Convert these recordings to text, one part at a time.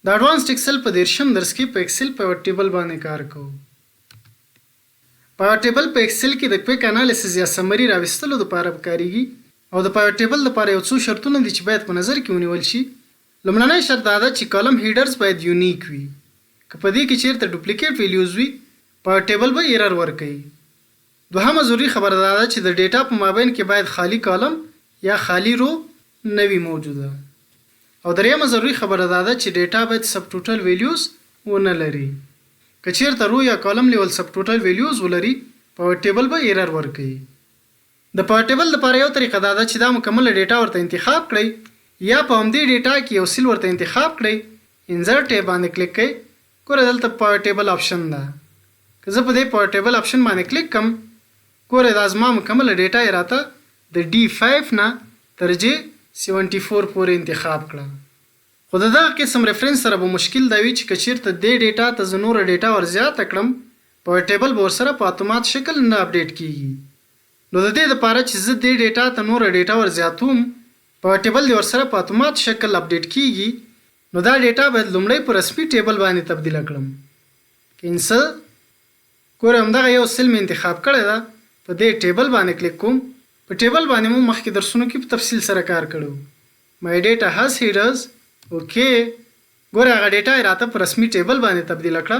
د اډوانسډ ایکسل په 13 درس کې په ایکسل په ټیبل باندې کار کوو. په ټیبل په ایکسل کې د کویک انالیسز یا سمری راوستلو لپاره کاریږي او د پاور ټیبل لپاره یو څو شرطونه دي چې باید په نظر کې ونیول شي. لومړنی شرط دا ده چې کالم هیډرز باید یونیک وي. که په دې کې چیرته ډوپلیکیټ ویلیوز وي پاور ټیبل به ایرر ورکوي. دوهمه ضروري خبره دا ده چې د ډیټا په مابین کې باید خالی کالم یا خالی رو نه وي موجوده. او دریمه ضروري خبره دا ده چې ډیټا باید سب ټوټل ویلیوز ونه لري. که چیرته رو یا کالم لیول سب ټوټل ویلیوز ولري پاور ټیبل به ایرر ورکوي. د پاور ټیبل لپاره یو طریقه دا ده چې دا مکمل ډیټا ورته انتخاب کړئ یا په همدې ډیټا کې یو سیل ورته انتخاب کړئ. انسرټ ټیب باندې کلیک کړئ. ګوره دلته پاور ټیبل آپشن ده. که زه په دې پاور ټیبل آپشن باندې کلیک کم ګوره دا زما مکمل ډیټا یې راته د D5 نه تر J74 پورې انتخاب کړه. خو د دغه قسم ریفرنس سره به مشکل دا وي چې که چیرته دې ډیټا ته زه نوره ډیټا ورزیاته کړم پاور ټیبل به ورسره په اتومات شکل نه اپډیټ کیږي. نو د دې لپاره چې زه دې ډیټا ته نوره ډیټا ورزیاتوم پاور ټیبل دې ورسره په اتومات شکل اپډیټ کیږي نو دا ډیټا باید لومړی په رسمي ټیبل باندې تبدیل کړم. کینسل ګوره همدغه یو سیل مې انتخاب کړی ده. په دې ټیبل باندې کلیک کوم. په ټیبل باندې مو مخکې درسونو کې په تفصیل سره کار کړو. مای ډیټا هاز هیډرز اوکې. ګوره هغه ډیټا یې راته په رسمي ټیبل باندې تبدیل کړه.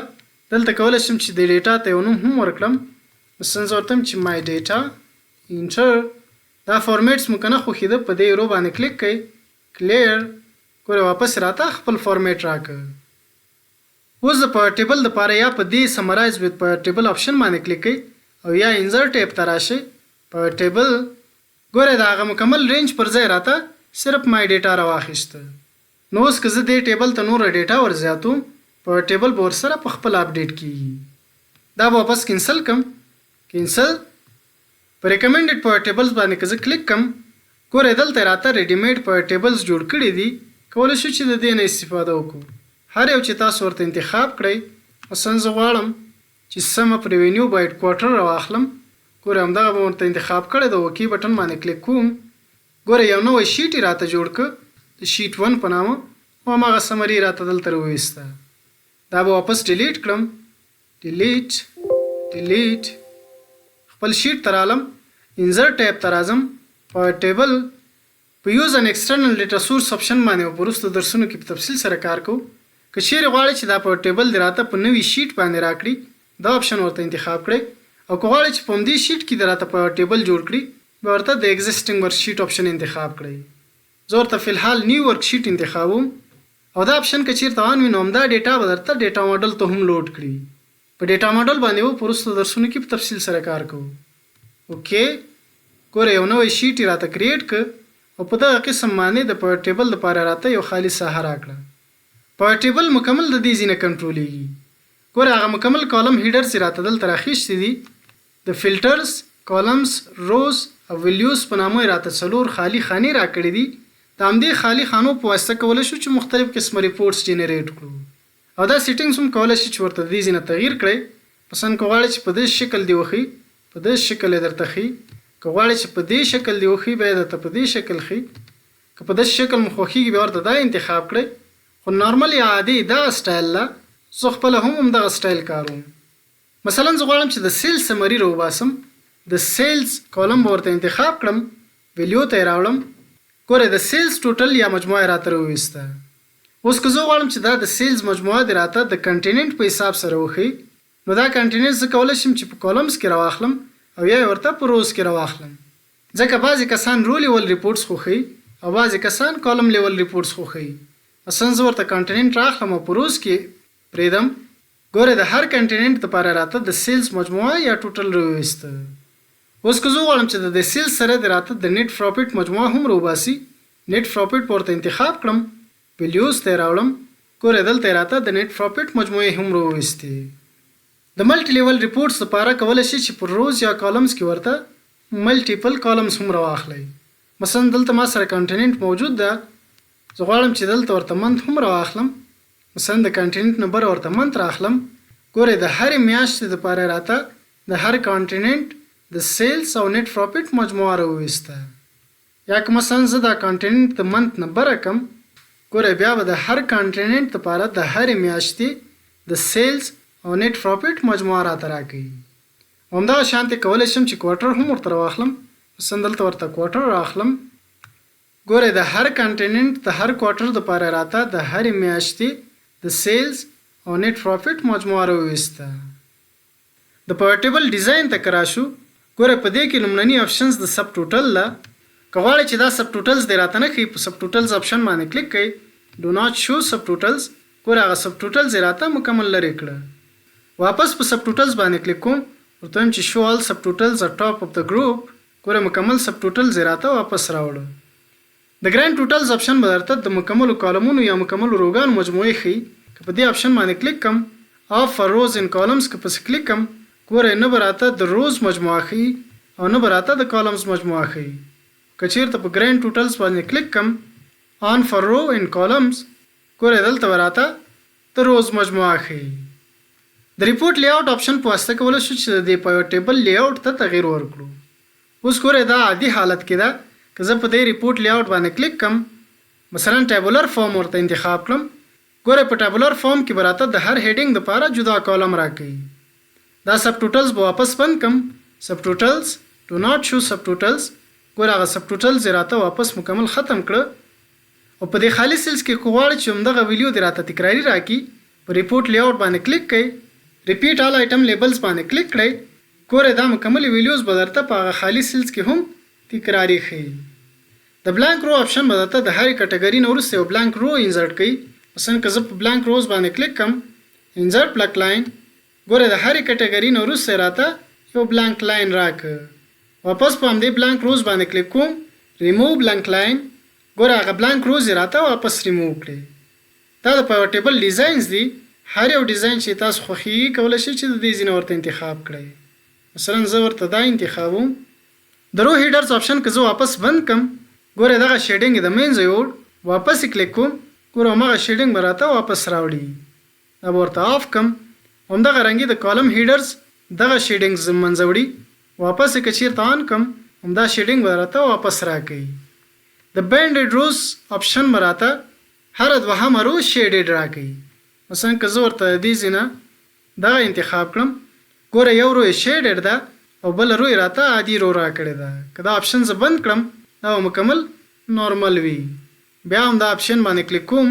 دلته کولی شم چې د ډیټا ته یو نوم هم ورکړم. مثلا زه ورته چې مای ډیټا انټر. دا فارمیټس مو که نه خوښېده په دې رو باندې کلیک کړئ. کلیر ګوره واپس راته خپل فارمیټ راکړه. اوس د پاور ټیبل لپاره یا په دې سمرایز وذ پاور ټیبل آپشن باندې کلیک کړئ او یا انسرټ ټیب ته راشئ. پاور ټیبل ګوره د هغه مکمل رینج پر ځای راته صرف مای ډیټا راواخیسته. نو اوس که زه دې ټیبل ته نوره ډیټا ورزیاتوم پاور ټیبل به ورسره په خپل اپډیټ کیږي. دا به واپس کینسل کم. کینسل په ریکمنډډ پاور ټیبلز باندې که زه کلیک کم ګوره دلته راته ریډیمیډ پاور ټیبلز جوړ کړي دي. کولی شو چې د دې نه استفاده وکړو. هر یو چې تاسو ورته انتخاب کړئ. مثلا زه غواړم چې سم اپ ریونیو باید کوارټر راواخلم. ګوره همدغه به ورته انتخاب کړی د اوکې بټن باندې کلیک کوم. ګوره یو نوی شیټ یې راته جوړ کړ د شیټ 1 په نامه او هماغه سمري راته دلته راوویسته. دا به واپس ډیلیټ کړم. ډیلیټ خپل شیټ ته رالم. انسرټ ټیب ته راځم. پاور ټیبل په یوز ان ایکسټرنل ډیټا سورس آپشن باندې په وروستو درسونو کې په تفصیل سره کار کوو. که چیرې غواړئ چې دا پاور ټیبل دې راته په نوي شیټ باندې راکړي دا آپشن ورته انتخاب کړئ. او که غواړئ چې په همدې شیټ کې دې راته پاور ټیبل جوړ کړي به ورته د ایگزسټینګ ورک شیټ آپشن انتخاب کړئ. زه ورته فلحال نیو ورک شیټ انتخابوم او دا آپشن که چیرته آن وي نو همدا ډیټا به درته ډیټا ماډل ته هم لوډ کړي. په ډیټا ماډل باندې به په وروستو درسونو کې په تفصیل سره کار کوو. اوکې ګوره یو نوی شیټ یې راته کریټ کړ او په دغه قسم باندې د پاور ټیبل لپاره راته یو خالي ساحه راکړه. پاور ټیبل مکمل د دې ځینه کنټرولېږي. ګوره هغه مکمل کالم هیډرز یې راته دلته راخیستې دي. د فلټرز کالمز روز او ویلیوز په نامه یې راته 4 خالي خانې راکړې دي. د همدې خالي خانو په واسطه کولی شو چې مختلف قسمه ریپورټس جنریټ کړو. او دا سیټینګز هم کولی شي چې ورته د دې ځینه تغییر کړئ. مثلا که غواړئ چې په دې شکل دې وښي په دې شکل یې درته ښي. که غواړئ چې په دې شکل دې وښي بیا یې درته په دې شکل ښي. که په داسې شکل مو خوښېږي بیا ورته دا انتخاب کړئ. خو نارمل یا عادي دغه سټایل له زه خپله هم همدغه سټایل کاروم. مثلا زه غواړم چې د سیلز سمري راوباسم. د سیلز کالم به ورته انتخاب کړم. ویلیو ته یې راوړم. ګوره د سیلز ټوټل یا مجموعه یې راته راوویسته. اوس که زه غواړم چې دا د سیلز مجموعه دې راته د کنټیننټ په حساب سره وښي نو دا کنټیننټ زه کولی شم چې په کالمز کې راواخلم او یا یې ورته په روز کې راواخلم. ځکه بعضې کسان رو لیول ریپورټس خوښوي او بعضې کسان کالم لیول ریپورټس خوښوي. مثلا زه ورته کنټیننټ راخلم او په روز کې پرېږدم. ګوره د هر کنټیننټ لپاره راته د سیلز مجموعه یا ټوټل راوویسته. اوس که زه غواړم چې د سیلز سره دې راته د نیټ پروفیټ مجموعه هم راوباسي نیټ پروفیټ به ورته انتخاب کړم. ویلیوز ته یې راوړم. ګوره دلته یې راته د نیټ پروفیټ مجموعې هم راوویستې. د ملټي لیول ریپورټس لپاره کولی شي چې پر روز یا کالمز کې ورته ملټیپل کالمز هم راواخلئ. مثلا دلته ما سره کنټیننټ موجود ده. زه غواړم چې دلته ورته منت هم راواخلم. مثلا د کنټیننټ نمبر ورته منت راخلم. ګوره د هرې میاشتې لپاره راته د هر کنټیننټ د سیلز او نیټ پروفیټ مجموعه راوویسته. یا که مثلا زه دا کنټیننټ د منت نمبر کم ګوره بیا به د هر کانټیننټ لپاره د هرې میاشتې د سیلز او نیټ پروفیټ مجموعه راته راکوي. همدغه شانتې کولی شم چې کوارټر هم ورته راواخلم. مثلا دلته ورته کوارټر رااخلم. ګوره د هر کانټیننټ د هر کوارټر لپاره راته د هرې میاشتې د سیلز او نیټ پروفیټ مجموعه راوویسته. د پاور ټیبل ډیزاین ته که راشو، ګوره په دې کې لومړني آپشنز د سب ټوټل ده. که غواړئ چې دا سب ټوټلز دې راته نه ښیي، په سب ټوټلز آپشن باندې کلیک کړئ. ډو ناٹ شو سب ټوټلز. ګوره هغه سب ټوټلز یې راته مکمل لرې کړه. واپس په سب ټوټلز باندې کلیک کوم، ورته وایم چې شو آل سب ټوټلز ات ټاپ اف د ګروپ. ګوره مکمل سب ټوټلز یې راته واپس راوړه. د ګراند ټوټلز آپشن به درته د مکملو کالمونو یا مکملو روګانو مجموعې ښیي. که په دې آپشن باندې کلیک کم، آف فار روز ان کالمز که پسې کلیک کم، ګوره نه به راته د روز مجموعه ښیي او نه به راته د کالمز مجموعه ښیي. که چیرته په ګراند ټوټلز باندې کلیک کم، آن فار رو ان کالمز، ګوره دلته به راته د روز مجموعه ښیي. د ریپورټ لی آوټ آپشن په واسطه کولی شو چې د دې پاور ټیبل لی آوټ ته تغییر ورکړو. اوس ګوره دا عادي حالت کې ده. که زه په دې ریپورټ لی آوټ باندې کلیک کم، مثلا ټیبولر فارم ورته انتخاب کړم، ګوره په ټیبولر فارم کې به راته د هر هیډینګ لپاره جدا کالم راکوي. دا سب ټوټلز به واپس بند کم. سب ټوټلز ډو ناٹ شو سب ټوټلز. ګوره هغه سب ټوټلز یې راته واپس مکمل ختم کړه. او په دې خالي سیلز کې که غواړئ چې همدغه ویډیو دې راته تکراري راکړي، په ریپورټ لی آوټ باندې کلیک کړئ، ریپیټ آل آیټم لیبلز باندې کلیک کړئ. ګوره دا مکمل ویډیوز به درته په هغه خالي سیلز کې هم تکراري ښیي. د بلانک رو آپشن به درته د هرې کټګري نه وروسته یو بلانک رو انزرټ کوي. مثلا که زه په بلانک روز باندې کلیک کم، انزرټ بلک لاین، ګوره د هرې کټګري نه وروسته راته یو بلانک لاین راکړه. واپس په همدې بلانک روز باندې کلیک کوم، ریموو بلانک لاین، ګوره هغه بلانک روز یې راته واپس ریموو کړئ. دا د پاور ټیبل ډیزاینز دي. هر یو ډیزاین چې تاسو خوښیږي کولی شئ چې د دې ځینې ورته انتخاب کړئ. مثلا زه ورته دا انتخابوم. د رو هیډرز آپشن که زه واپس بند کم، ګوره دغه شیډینګ یې د منځه یوړ، واپس یې کلیک کوم، ګوره همغه شیډینګ به راته واپس راوړي. دا به ورته آف کم. همدغه رنګي د کالم هیډرز دغه شیډینګز منځه وړي. واپس یې که چیرته آن کم، همدا شیډینګ به راته واپس راکوي. د بینډډ روز آپشن به راته هره دوهمه روز شیډډ راکوي. مثلا که زه ورته د دې ځینه دغه انتخاب کړم، ګوره یو رو یې شیډډ ده او بله رو یې راته عادي رو راکړې ده. که دا آپشن زه بند کړم، دا به مکمل نارمل وي. بیا هم دا آپشن باندې کلیک کوم،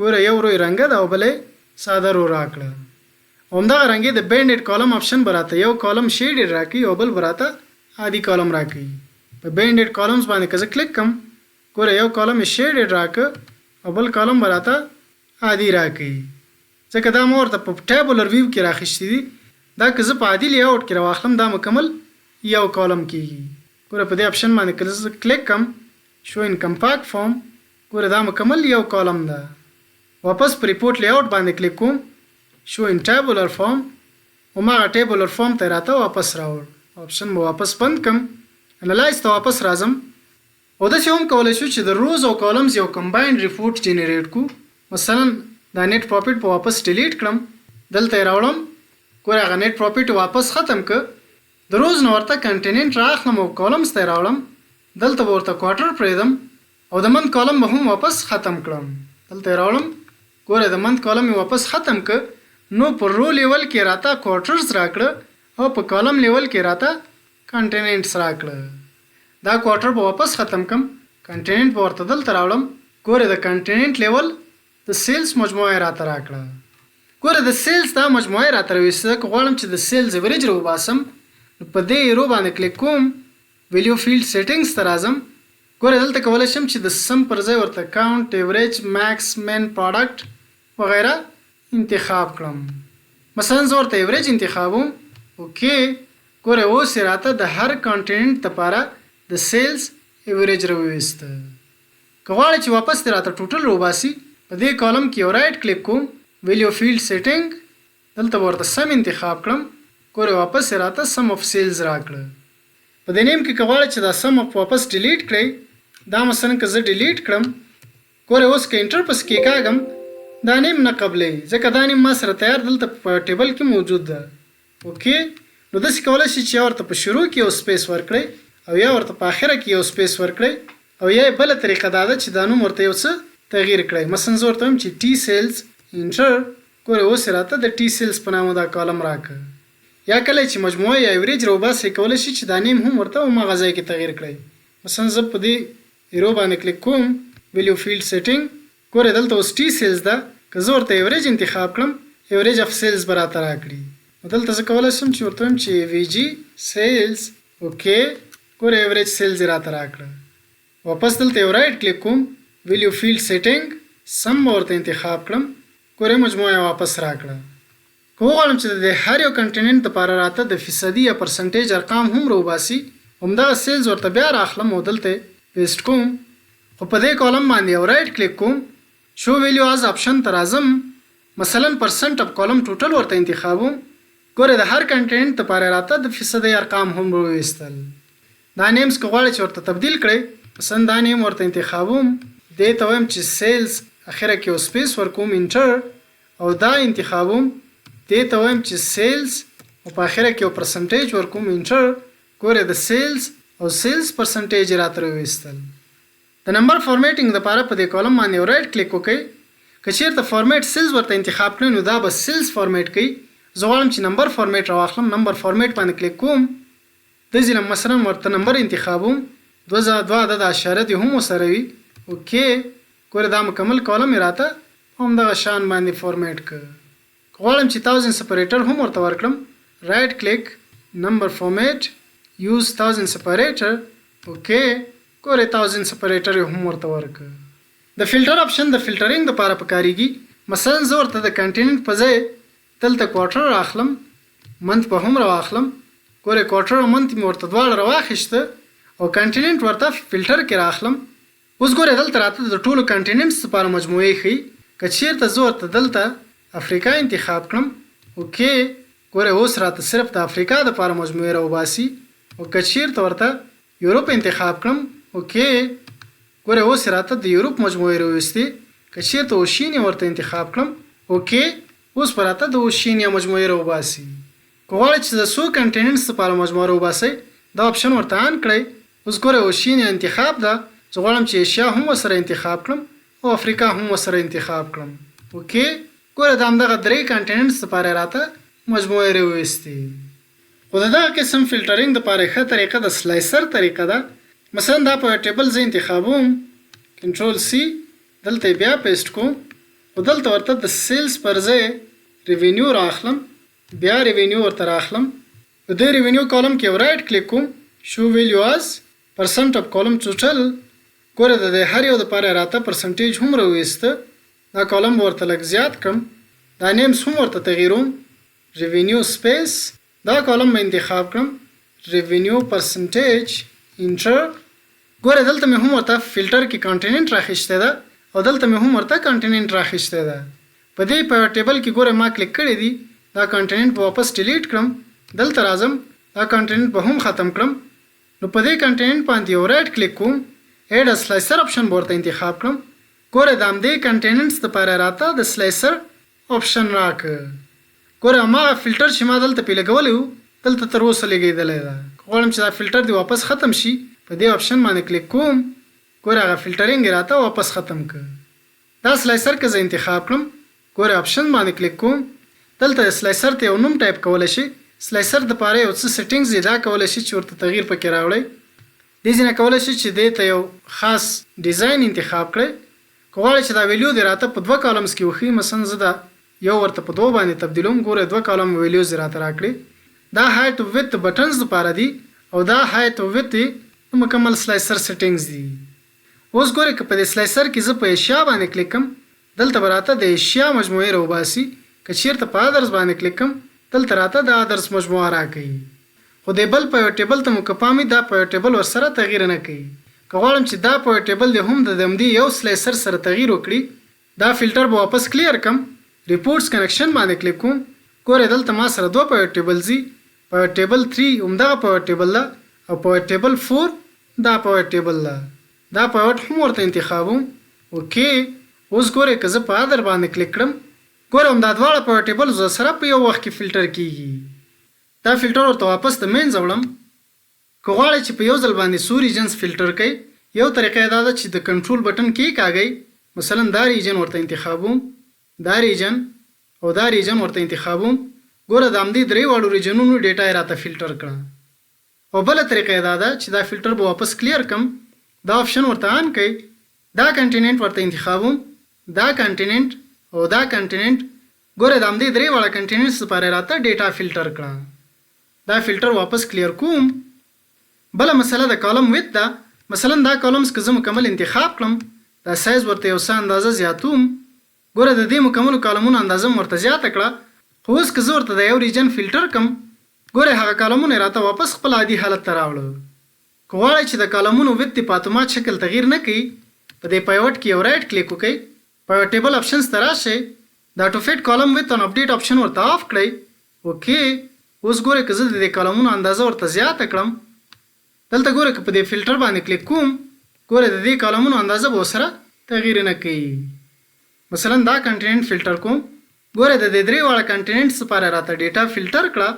ګوره یو رو یې رنګه ده او بله یې ساده رو راکړه. همدغه رنګې د بینډډ کالم آپشن به راته یو کالم شیډډ راکوي او بل به راته عادي کالم راکوي. په بینډډ کالمز باندې که زه کلیک کم، ګوره یو کالم یې شیډډ راکړه او بل کالم به راته عادي راکوي. ځکه دا ما ورته په ټیبولر ویو کې راخیستي دي. دا که زه په عادي لی آوټ کې راواخلم، دا مکمل یو کالم کېږي. ګوره په دې آپشن باندې که زه کلیک کم، شو ان کمپاکټ فارم، ګوره دا مکمل یو کالم ده. واپس په ریپورټ لی آوټ باندې کلیک کوم، شو ان ټیبولر فارم، هماغه ټیبولر فارم ته راته واپس راوړ. آپشن به واپس بند کم، انالایز ته واپس راځم. او داسې هم کولی شو چې د روز او کالمز یو کمباینډ ریپورټ جنریټ کړو. مثلا دا نیټ پروفیټ په واپس ډیلیټ کړم، دلته یې راوړم، ګوره هغه نیټ پروفیټ واپس ختم که. د روز نه ورته کنټیننټ رااخلم او کالمز ته یې راوړم، دلته به ورته کوارټر پرېږدم او د منت کالم به هم واپس ختم کړم. دلته یې راوړم، ګوره د منت کالم یې واپس ختم که. نو په رو لیول کې راته کوارټرز راکړه او په کالم لیول کې راته کنټیننټس راکړه. دا کوارټر به واپس ختم کم، کنټیننټ به ورته دلته راوړم، ګوره د کنټیننټ لیول د سیلز مجموعه راته راکړه. ګوره د سیلز دا مجموعه راته راویسته. که غواړم چې د سیلز ایوریج راوباسم، نو په دې رو باندې کلیک کوم، ویلیو فیلډ سیټینګز ته راځم. ګوره دلته کولی شم چې د سم پر ځای ورته کاونټ، ایوریج، میکس، مین، پروډکټ وغیره انتخاب کړم. مثلا زه ورته ایوریج انتخابوم. اوکې، ګوره اوس یې راته د هر کانټیننټ لپاره د سیلز ایوریج راوویسته. که غواړئ چې واپس دې راته ټوټل راوباسي، په دې کالم کې یو رایټ کلیک کوم، ویلیو فیلډ سیټینګ، دلته به ورته سم انتخاب کړم. ګوره واپس یې راته سم اف سیلز راکړه. په دې نیم کې که غواړئ چې دا سم اف واپس ډیلیټ کړئ، دا مثلا که زه ډیلیټ کړم، ګوره اوس که انټر پس کېکاږم، دا نیم نه قبلوي، ځکه دا نیم ما سره تیار دلته په ټیبل کې موجود ده. اوکې، نو داسې کولی شئ چې یا ورته په شروع کې یو سپیس ورکړئ او یا ورته په آخره کې یو سپیس ورکړئ، او یا بله طریقه دا ده چې دا نوم ورته یو څه تغییر کړئ. مثلا زه ورته وایم چې ټي سیلز انټر، ګوره اوس راته د ټي سیلز په نامه دا کالم راکړه. یا کله چې مجموعه یا ایوریج راوباسئ کولی شي چې دا نیم هم ورته هماغه ځای کې تغییر کړئ. مثلا زه په دې ایرو باندې کلیک کوم، ویلیو فیلډ سیټینګ، ګوره دلته اوس ټي سیلز ده. که زه ورته ایوریج انتخاب کړم ایوریج اف سیلز به راته راکړي. دلته زه کولی شم چې ورته وایم چې وی جي سیلز اوکې، ګوره ایوریج سیلز یې راته راکړه. واپس دلته یو رایټ کلیک کوم، ویلیو فیلډ سیټینګ، سم به ورته انتخاب کړم، ګوره مجموعه واپس راکړه. که وغواړم چې د هر یو کنټیننټ دپاره راته د فیصدي یا پرسنټیج ارقام هم راوباسي، همدغه سیلز ورته بیا راخلم او دلته پیسټ کوم. خو په دې کالم باندې یو رایټ کلیک کوم، شو ویلیو از آپشن ته راځم، مثلا پرسنټ اف کالم ټوټل ورته انتخابوم، ګوره د هر کنټیننټ دپاره راته د فیصدي ارقام هم راویستل. دا نیمز که غواړئ چې ورته تبدیل کړئ، مثلا دا نیم ورته انتخابوم، دې ته وایم چې سیلز اخره کې یو سپیس ورکوم انټر، او دا انتخابوم، دې ته وایم چې سیلز او په اخره کې یو پرسنټیج ورکوم انټر، ګوره د سیلز او سیلز پرسنټیج راته راویستل. د نمبر فارمیټینګ دپاره په دې کالم باندې یو رایټ کلیک وکړئ. که چیرته فارمیټ سیلز ورته انتخاب کړئ نو دا به سیلز فارمیټ کوي. زه غواړم چې نمبر فارمیټ راواخلم، نمبر فارمیټ باندې کلیک کوم، د ځینې مثلا ورته نمبر انتخابوم، 2 عدد اشاره دې هم ورسره وي، اوکې، ګوره دا مکمل کالم یې راته همدغه شان باندې فارمیټ کړ. که غواړم چې 1000 سپریټر هم ورته ورکړم، رایټ کلیک، نمبر فارمیټ، یوز 1000 سپریټر، اوکې، ګوره 1000 سپریټر یې هم ورته ورکړ. د فلټر آپشن د فلټرینګ دپاره پکارېږي. مثلا زه ورته د کنټیننټ په ځای دلته کوارټر راخلم، منت به هم راواخلم، ګوره کوارټر او منت مې ورته دواړه راواخیسته او کنټیننټ ورته فلټر کې راخلم. اوس ګوره دلته راته د ټولو کنټیننټس لپاره مجموعې ښیي. که چیرته زه ورته دلته افریقا انتخاب کړم، اوکې، ګوره اوس راته صرف د افریقا دپاره مجموعې راوباسي. او که چیرته ورته یوروپ انتخاب کړم، اوکې، ګوره اوس راته د یوروپ مجموعې راویستې. که چیرته اوشینیا ورته انتخاب کړم، اوکې، اوس به راته د اوشینیا مجموعې راوباسي. که غواړئ چې د څو کنټیننټس لپاره مجموعه راوباسئ، دا آپشن ورته آن کړئ. اوس ګوره اوشینیا انتخاب ده، زه غواړم چې ایشیا هم ورسره انتخاب کړم او افریقا هم ورسره انتخاب کړم، اوکې، ګوره د همدغه 3 کنټیننټس لپاره راته مجموعې راویستې. خو د دغه قسم فلټرینګ دپاره ښه طریقه د سلایسر طریقه ده. مثلا دا په ټیبل زه انتخابوم، کنټرول سی، دلته بیا پیسټ کوم، او دلته ورته د سیلز پر ځای ریوینیو راخلم، بیا ریوینیو ورته راخلم. په دې ریوینیو کالم کې یو رایټ کلیک کوم، شو ویلیو از پرسنټ اف کالم ټوټل، ګوره د هر یو دپاره راته پرسنټیج هم راویسته. دا کالم به ورته لږ زیات کړم، دا نیمز هم ورته تغییروم، ریوینیو سپیس، دا کالم به انتخاب کړم، ریوینیو پرسنټیج انټر، ګوره دلته مې هم ورته فلټر کې کنټیننټ راخیسته ده او دلته مې هم ورته کنټیننټ راخیسته ده. په دې په ټیبل کې ګوره ما کلیک کړی دی، دا کنټیننټ به واپس ډیلیټ کړم، دلته راځم، دا کنټیننټ به هم ختم کړم. نو په دې کنټیننټ باندې یو رایټ کلیک کوم، ایډ ا سلایسر آپشن به ورته انتخاب کړم، ګوره د همدې کنټیننټس دپاره راته د سلایسر آپشن راکړه. ګوره هماغه فلټر چې ما دلته پې لګولی و دلته تر اوسه لګېدلی ده. که غواړم چې دا فلټر دې واپس ختم شي، په دې آپشن باندې کلیک کوم، ګوره هغه فلټرینګ یې راته واپس ختم کړ. دا سلایسر که زه انتخاب کړم، ګوره آپشن باندې کلیک کوم، دلته سلایسر ته یو نوم ټایپ کولی شي. سلایسر دپاره یو څه سیټینګز یې دا کولی شي چې ورته تغییر پکې راوړئ. دې ځینې کولی شي چې دې ته یو خاص ډیزاین انتخاب کړئ. که غواړئ چې دا ویلیو دې راته په 2 کالمز کې وښیي، مثلا زه دا یو ورته په 2 باندې تبدیلوم، ګوره 2 کالم ویلیوز یې راته راکړي. دا هایټ او ویت بټنز دپاره دي او دا هایټ او ویت مکمل سلایسر سیټینګز دي. اوس ګوره که په دې سلایسر کې زه په ایشیا باندې کلیک کم، دلته به راته د ایشیا مجموعې راوباسي. که چیرته په ادرس باندې کلیک کم، دلته راته د ادرس مجموعه راکوي. خو د بل په یو ټیبل ته مو که پام وي، دا په یو ټیبل ورسره تغییر نه کوي. که غواړم چې دا په یو ټیبل دې هم د همدې یو سلایسر سره تغییر وکړي، دا فلټر به واپس کلیر کم، ریپورټس کنیکشن باندې کلیک کوم، ګوره دلته ما سره 2 په یو ټیبل ځي، په یو ټیبل 3 همدغه په یو ټیبل ده او په یو ټیبل 4 دا په یو ټیبل ده. دا په یو هم ورته انتخابوم، اوکې. اوس ګوره که زه په ادر باندې کلیک کړم، ګوره همدا دواړه په یو ټیبل زه سره په یو وخت کې فلټر کیږي. دا فلټر ورته واپس د مینځ وړم. که غواړئ چې په یو ځل باندې څو ریجنز فلټر کړئ، یو طریقه دا ده چې د کنټرول بټن کې کاږئ مثلا دا ریجن ورته انتخابوم، دا ریجن او دا ریجن ورته انتخابوم. ګوره د همدې درې واړو ریجنونو ډیټا یې راته فلټر کړه. او بله طریقه یې دا ده چې دا فلټر به واپس کلیر کم. دا آپشن ورته آن کړئ، دا کنټیننټ ورته انتخابوم، دا کنټیننټ او دا کنټیننټ. ګوره د همدې درې واړه کنټیننټس لپاره راته ډیټا فلټر کړه. دا فلټر واپس کلیر کوم. بله مسله د کالم ویت ده. مثلا دا کالمز که زه مکمل انتخاب کړم، دا سایز ورته یو څه اندازه زیاتوم. ګوره د دې مکملو کالمونو اندازه م ورته زیاته کړه. خو اوس که زه ورته د یو ریجن فلټر کم، ګوره هغه کالمونه راته واپس خپل عادي حالت ته راوړه. که غواړئ چې د کالمونو ویت د پاتومات شکل تغییر نه کړي، په دې پیوټ کې یو رایټ کلیک وکړئ، پیوټ ټیبل آپشنز ته راشئ، دا ټو فیټ کالم ویت ان اپډیټ آپشن ورته آف کړئ. اوکې، اوس ګوره که زه د دې کالمونو اندازه ورته زیاته کړم، دلته ګوره که په دې فلټر باندې کلیک کوم، ګوره د دې کالمونو اندازه به ورسره تغییر نه کوي. مثلا دا کنټیننټ فلټر کوم، ګوره د دې درې واړه کنټیننټس لپاره راته ډیټا فلټر کړه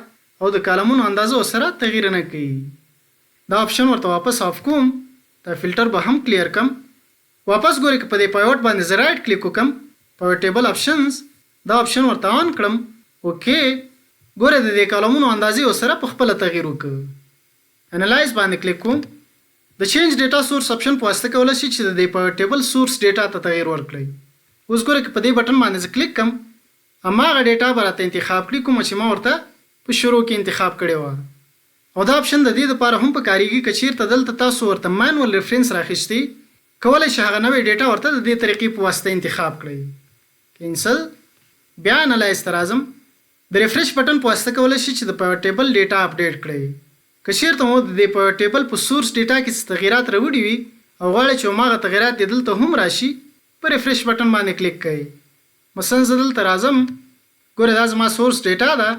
او د کالمونو اندازه ورسره تغییر نه کوي. دا آپشن ورته واپس آف کوم، دا فلټر به هم کلیر کم. واپس ګوره که په دې پیوټ باندې زه رایټ کلیک وکم، پیوټ ټیبل آپشنز، دا آپشن ورته آن کړم. اوکې، ګوره د دې کالمونو اندازې ورسره په خپله تغییر وکړ. انالایز باندې کلیک کوم. د چینج ډیټا سورس آپشن په واسطه کولی شي چې د دې پیوټ ټیبل سورس ډیټا ته تغییر ورکړئ. اوس ګوره که په دې بټن باندې زه کلیک کم، هماغه ډیټا به راته انتخاب کړي کومه چې ما ورته په شروع کې انتخاب کړې وه. او دا آپشن د دې دپاره هم په کارېږي که چیرته دلته تاسو ورته مانول ریفرنس راخیستي، کولی شي هغه نوې ډیټا ورته د دې طریقې په واسطه انتخاب کړئ. کینسل. بیا انالایز ته راځم. د ریفریش بټن په واسطه کولی شي چې د پیوټ ټیبل ډیټا اپډیټ کړئ. که چیرته مو د دې پیوټ ټیبل په سورس ډیټا کې څه تغیرات راوړي وي او غواړئ چې هماغه تغیرات دې دلته هم راشي، په ریفریش بټن باندې کلیک کړئ. مثلا زه دلته راځم، ګوره دا زما سورس ډیټا ده.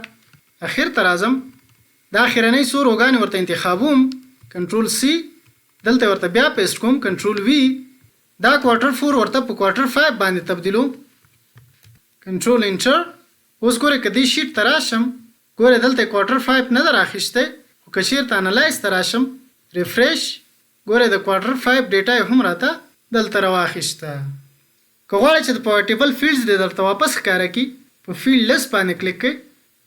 اخر ته راځم، دا اخرنۍ څو روګانې ورته انتخابوم، کنټرول سی، دلته ورته بیا پیسټ کوم، کنټرول وی. دا کوارټر 4 ورته په کوارټر 5 باندې تبدیلوم، کنټرول انټر. اوس ګوره که دې شیټ ته راشم، ګوره دلته کوارټر 5 نه ده راخیستی، خو که چیرته انالایز ته راشم، ریفریش، ګوره د کوارټر 5 ډیټا یې هم راته دلته راواخیسته. که غواړئ چې د پیوټ ټیبل فیلډز دې درته واپس ښکاره کړي، په فیلډ لیست باندې کلیک کړئ.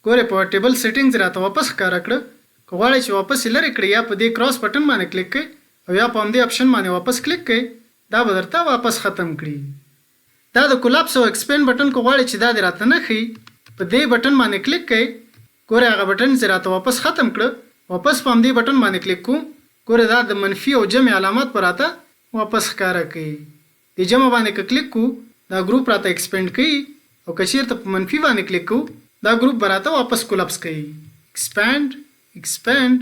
ګوره پیوټ ټیبل سیټینګز راته واپس ښکاره کړه. که غواړئ چې واپس یې لرې کړئ، یا په دې کراس بټن باندې کلیک کړئ او یا په همدې آپشن باندې واپس کلیک کړئ، دا به درته واپس ختم کړي. دا د کولاپس او ایکسپینډ بټن که غواړئ چې دا دې راته نه ښیي، په دې بټن باندې کلیک کړئ. ګوره هغه بټن چې راته واپس ختم کړه، واپس په همدې بټن باندې کلیک کوم. ګوره دا د منفي او جمع علامات به راته واپس ښکاره کوي. د جمع باندې که کلیک کو، دا ګروپ راته ایکسپینډ کوي، او که چیرته په منفي باندې کلیک کو، دا ګروپ به راته واپس کولاپس کوي. ایکسپینډ، ایکسپینډ.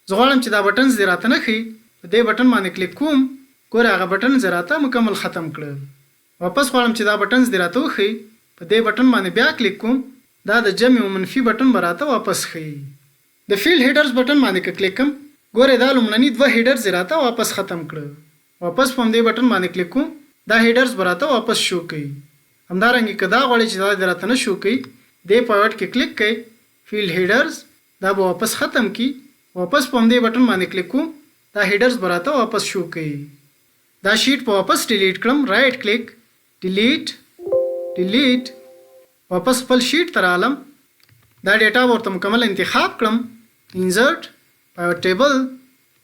زه غواړم چې دا بټنز دې راته نه ښیي، په دې بټن باندې کلیک کوم. ګوره هغه بټن زه راته مکمل ختم کړه. واپس غواړم چې دا بټنز دې راته وښیي، په دې بټن باندې بیا کلیک کوم. دا د جمع او منفي بټن به راته واپس ښیي. د فیلډ هیډرز بټن باندې که کلیک کم، ګوره دا لومړني 2 هیډرز یې راته واپس ختم کړه. واپس په همدې بټن باندې کلیک کوم، دا هیډرز به راته واپس شو کوي. همدارنګه که دا غواړئ چې دا دې راته نه شو کوي، دې پیوټ کې کلیک کړئ، فیلډ هیډرز، دا به واپس ختم کی. واپس په همدې بټن باندې کلیک کوم، دا هیډرز به راته واپس شو کوي. دا شیټ په واپس ډیلیټ کړم، رایټ کلیک، ډیلیټ، ډیلیټ. واپس خپل شیټ ته رالم، دا ډیټا به ورته مکمل انتخاب کړم، انسرټ، پیوټ ټیبل.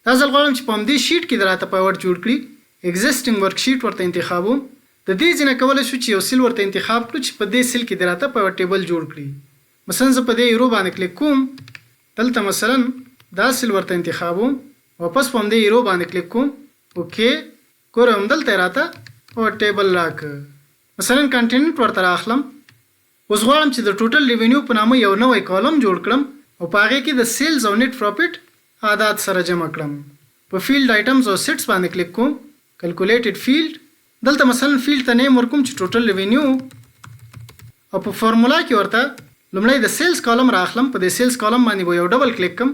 دا ځل غواړم چې په همدې شیټ کې د راته پیوټ جوړ کړي، ایگزیسټینګ ورک شیټ ورته انتخابوم. د دې ځینه کولی شو چې یو سیل ورته انتخاب کړو چې په دې سیل کې د راته پیوټ ټیبل جوړ کړي. مثلا زه په دې ایرو باندې کلیک کوم، دلته مثلا دا سیل ورته انتخابوم، واپس په همدې ایرو باندې کلیک کوم. اوکې، ګوره همدلته یې راته پیوټ ټیبل راکړه. مثلا کنټیننټ ورته راخلم. اوس غواړم چې د ټوټل ریونیو په نامه یو نوی کالم جوړ کړم او په هغې کې د سیلز او نیټ پروفیټ عادات سره جمع کړم. په فیلډ آیټمز او سیټس باندې کلیک کوم، کیلکولیټډ فیلډ، دلته مثلا فیلډ ته نیم ورکوم چې ټوټل ریونیو، او په فارمولا کې ورته لومړی د سیلز کالم راخلم. په دې سیلز کالم باندې به یو ډبل کلیک کم،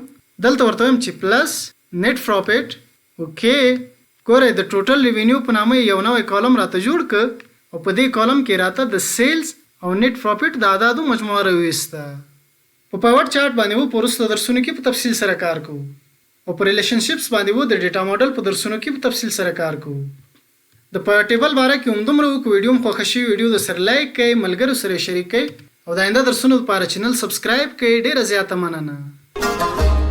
دلته ورته وایم چې پلس نیټ پروفیټ. اوکې، ګوره د ټوټل ریونیو په نامه یو نوی کالم راته جوړ کړ او په دې کالم کې راته د سیلز او نیټ پروفیټ د اعدادو مجموعه راویسته. په پیوټ چارټ باندې وو په وروستو درسونو کې په تفصیل سره کار کوو، او په ریلیشنشپس باندې وو د ډیټا ماډل په درسونو کې په تفصیل سره کار کوو. د په ټیبل باره کې همدومره وکړو. ویډیو مو خوښه شوي ویډیو د سره لایک کړئ، ملګرو سره شریک کړئ او د آینده درسونو لپاره چینل سبسکرایب کړئ. ډیره زیاته مننه.